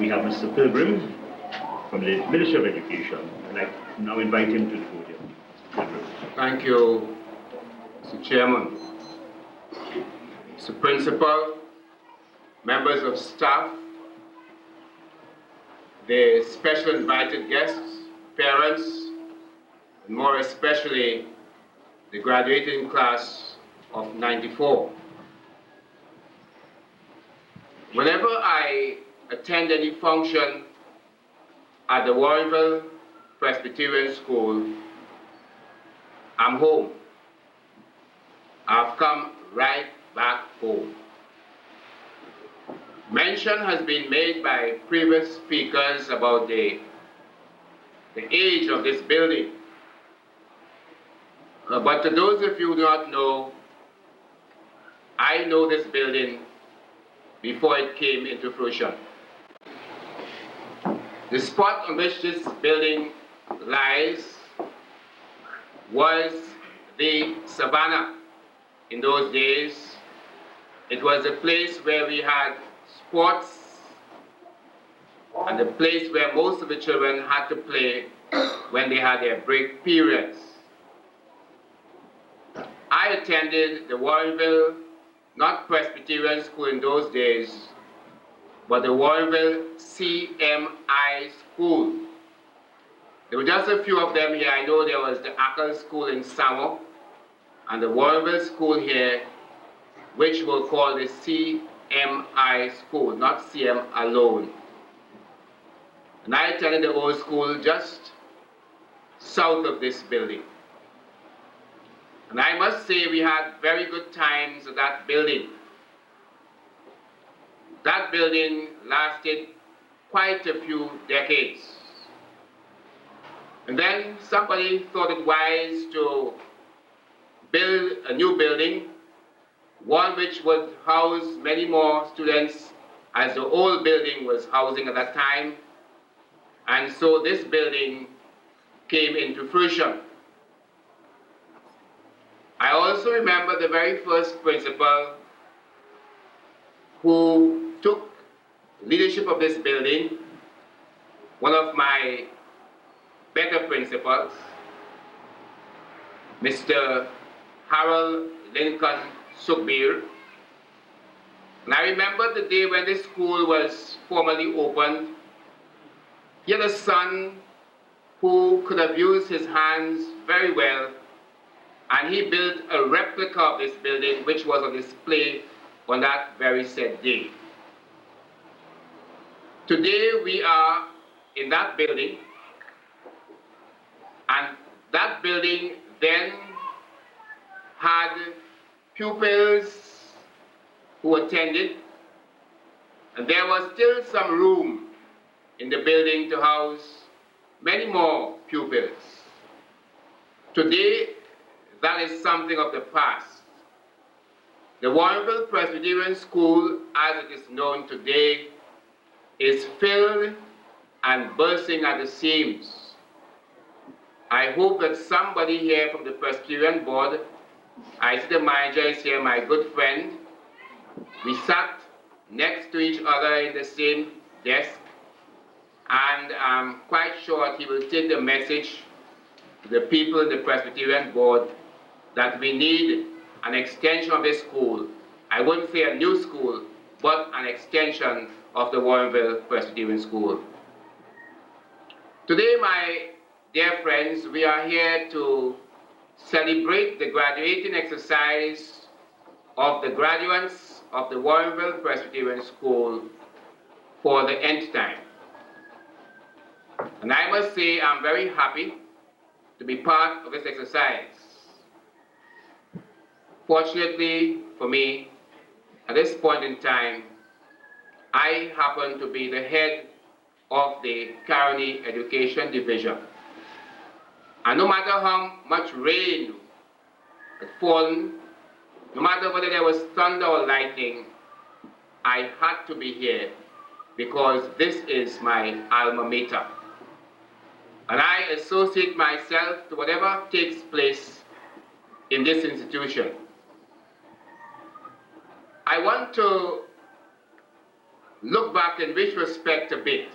we have Mr. Pilgrim from the Ministry of Education. I'd like to now invite him to the podium. Pilgrim. Thank you, Mr. Chairman. Mr. Principal, members of staff, the special invited guests, parents, and more especially the graduating class of '94. Whenever I attend any function at the Warrenville Presbyterian School, I'm home. I've come right back home. Mention has been made by previous speakers about the age of this building. But to those of you who do not know, I know this building before it came into fruition. The spot on which this building lies was the savannah. In those days, it was a place where we had sports and the place where most of the children had to play when they had their break periods. I attended the Warrenville, not Presbyterian School in those days, but the Warrenville CMI School. There were just a few of them here. I know there was the Ackle School in Samo, and the Warrenville School here, which we'll call the CMI School, not CM alone. And I attended the old school just south of this building. And I must say we had very good times at that building. That building lasted quite a few decades. And then somebody thought it wise to build a new building, one which would house many more students as the old building was housing at that time. And so this building came into fruition. I also remember the very first principal who took leadership of this building, one of my better principals, Mr. Harold Lincoln Sugbir. And I remember the day when this school was formally opened. He had a son who could have used his hands very well, and he built a replica of this building which was on display on that very said day. Today we are in that building, and that building then had pupils who attended, and there was still some room in the building to house many more pupils. Today, that is something of the past. The Warrenville Presbyterian School, as it is known today, is filled and bursting at the seams. I hope that somebody here from the Presbyterian board, I see the manager is here, my good friend. We sat next to each other in the same desk, and I'm quite sure he will take the message to the people in the Presbyterian board that we need an extension of this school. I wouldn't say a new school, but an extension of the Warrenville Presbyterian School. Today, my dear friends, we are here to celebrate the graduating exercise of the graduates of the Warrenville Presbyterian School for the nth time. And I must say I'm very happy to be part of this exercise. Fortunately for me, at this point in time, I happen to be the head of the Caroni Education Division. And no matter how much rain had fallen, no matter whether there was thunder or lightning, I had to be here because this is my alma mater. And I associate myself to whatever takes place in this institution. I want to look back in retrospect a bit.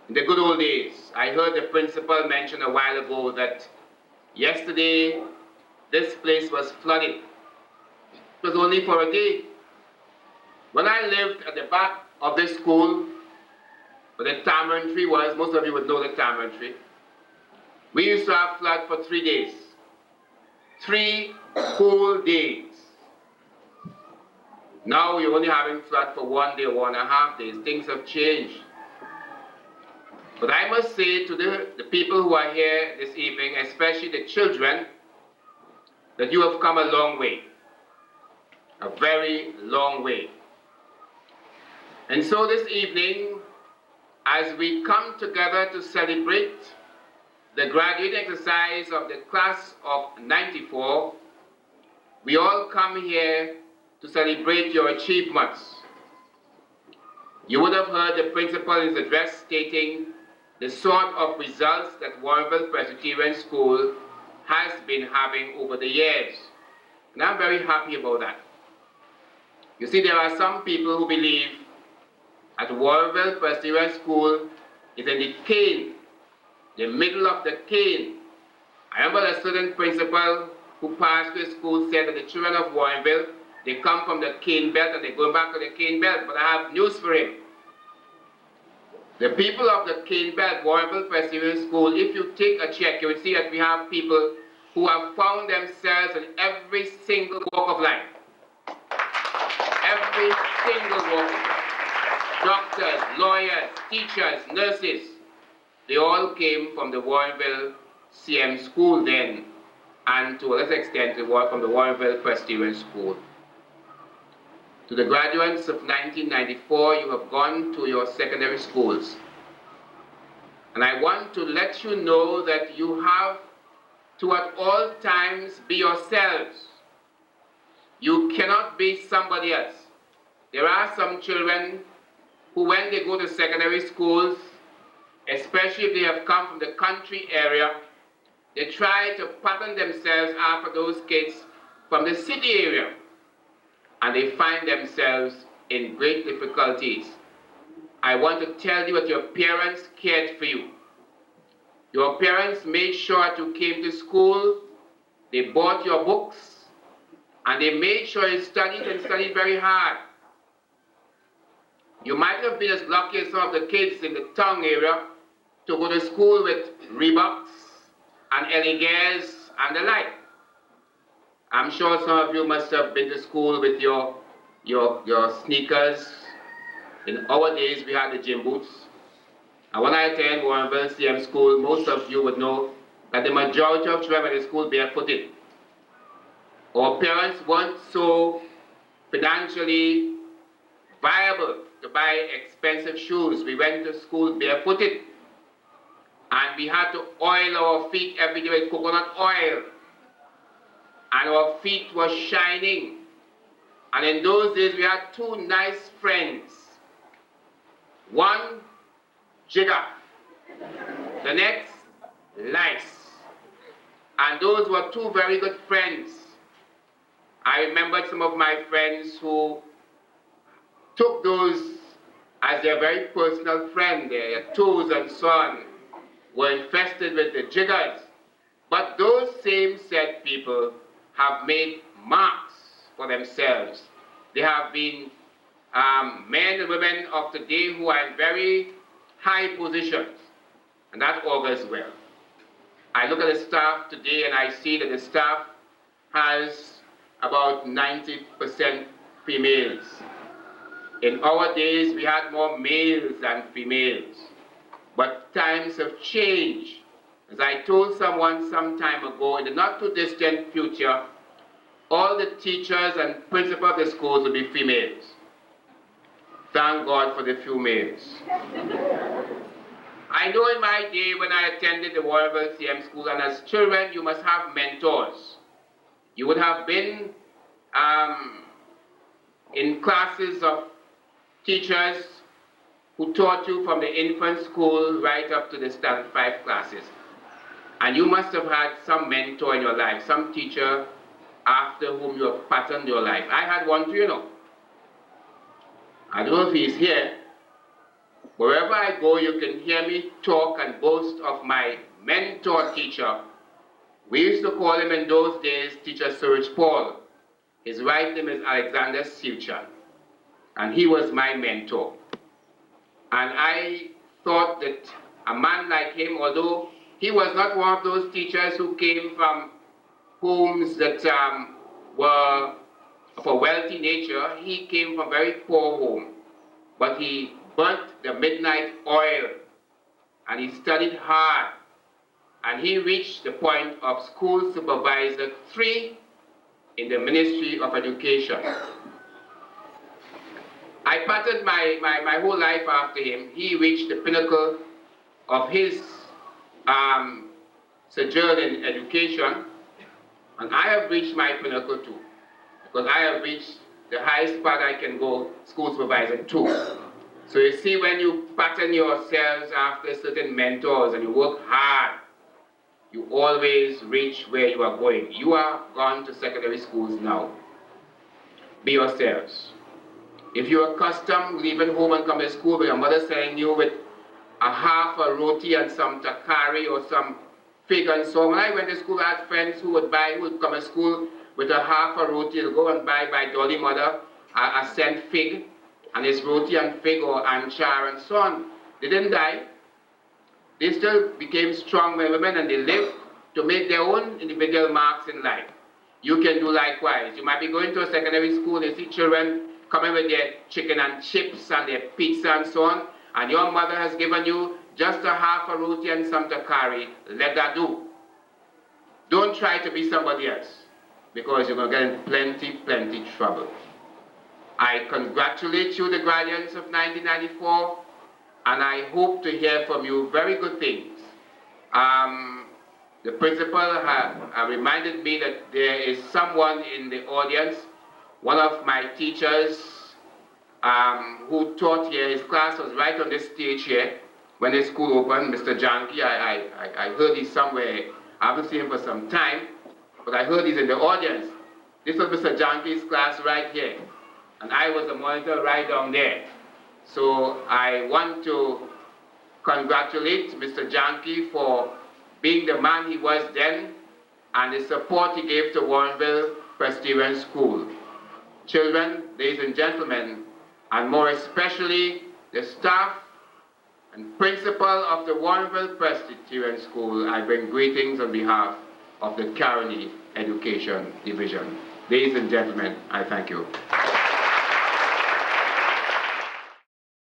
In the good old days, I heard the principal mention a while ago that yesterday this place was flooded. It was only for a day. When I lived at the back of this school, where the tamarind tree was, most of you would know the tamarind tree, we used to have flood for 3 days. 3 whole days. Now you're only having flood for 1 day, 1.5 days. Things have changed. But I must say to the people who are here this evening, especially the children, that you have come a long way. A very long way. And so this evening, as we come together to celebrate the graduate exercise of the class of 94, we all come here to celebrate your achievements. You would have heard the principal in his address stating the sort of results that Warrenville Presbyterian School has been having over the years. And I'm very happy about that. You see, there are some people who believe that Warrenville Presbyterian School is in the cane, the middle of the cane. I remember a certain principal who passed the school said that the children of Warrenville, they come from the cane belt and they go back to the cane belt. But I have news for him. The people of the cane belt, Warrenville Presbyterian School, if you take a check, you will see that we have people who have found themselves in every single walk of life. Every single walk of life. Doctors, lawyers, teachers, nurses, they all came from the Warrenville CM School then, and to a lesser extent, they were from the Warrenville Presbyterian School. To the graduates of 1994, you have gone to your secondary schools. And I want to let you know that you have to at all times be yourselves. You cannot be somebody else. There are some children who, when they go to secondary schools, especially if they have come from the country area, they try to pattern themselves after those kids from the city area. And they find themselves in great difficulties. I want to tell you that your parents cared for you. Your parents made sure that you came to school, they bought your books, and they made sure you studied and studied very hard. You might have been as lucky as some of the kids in the town area to go to school with Reeboks and Eligairs and the like. I'm sure some of you must have been to school with your sneakers. In our days, we had the gym boots. And when I attended Warrenville CM School, most of you would know that the majority of children in the school barefooted. Our parents weren't so financially viable to buy expensive shoes. We went to school barefooted. And we had to oil our feet every day with coconut oil. And our feet were shining. And in those days, we had 2 nice friends. One, Jigger. The next, Lice. And those were 2 very good friends. I remembered some of my friends who took those as their very personal friend. Their toes and so on were infested with the jiggers. But those same said people have made marks for themselves. They have been men and women of today who are in very high positions, and that augurs well. I look at the staff today and I see that the staff has about 90% females. In our days, we had more males than females, but times have changed. As I told someone some time ago, in the not too distant future, all the teachers and principals of the schools will be females. Thank God for the few males. I know in my day when I attended the Warrenville CM School, and as children you must have mentors. You would have been in classes of teachers who taught you from the infant school right up to the standard 5 classes. And you must have had some mentor in your life, some teacher after whom you have patterned your life. I had one too, you know. I don't know if he's here. Wherever I go, you can hear me talk and boast of my mentor teacher. We used to call him in those days Teacher Surge Paul. His right name is Alexander Suchan, and he was my mentor. And I thought that a man like him, although he was not one of those teachers who came from homes that were of a wealthy nature, he came from a very poor home. But he burnt the midnight oil, and he studied hard, and he reached the point of school supervisor 3 in the Ministry of Education. I patterned my whole life after him. He reached the pinnacle of his sojourn in education, and I have reached my pinnacle too, because I have reached the highest part I can go, school supervisor 2. So you see, when you pattern yourselves after certain mentors and you work hard, you always reach where you are going. You are gone to secondary schools now. Be yourselves. If you're accustomed leaving home and coming to school with your mother sending you with a half a roti and some takari or some fig and so on. When I went to school, I had friends who would come to school with a half a roti. They'll go and buy by Dolly mother a cent fig, and it's roti and fig or anchar and so on. They didn't die. They still became strong men and women, and they lived to make their own individual marks in life. You can do likewise. You might be going to a secondary school, you see children coming with their chicken and chips and their pizza and so on, and your mother has given you just a half a roti and some takari. Let that do. Don't try to be somebody else, because you're going to get in plenty trouble. I congratulate you, the graduates of 1994, and I hope to hear from you very good things. The principal reminded me that there is someone in the audience, one of my teachers who taught here. His class was right on this stage here when the school opened, Mr. Janki. I heard he's somewhere. I haven't seen him for some time, but I heard he's in the audience. This was Mr. Janki's class right here, and I was the monitor right down there. So I want to congratulate Mr. Janki for being the man he was then and the support he gave to Warrenville Presbyterian School. Children, ladies and gentlemen, and more especially the staff and principal of the Warrenville Presbyterian School, I bring greetings on behalf of the Caroni Education Division. Ladies and gentlemen, I thank you.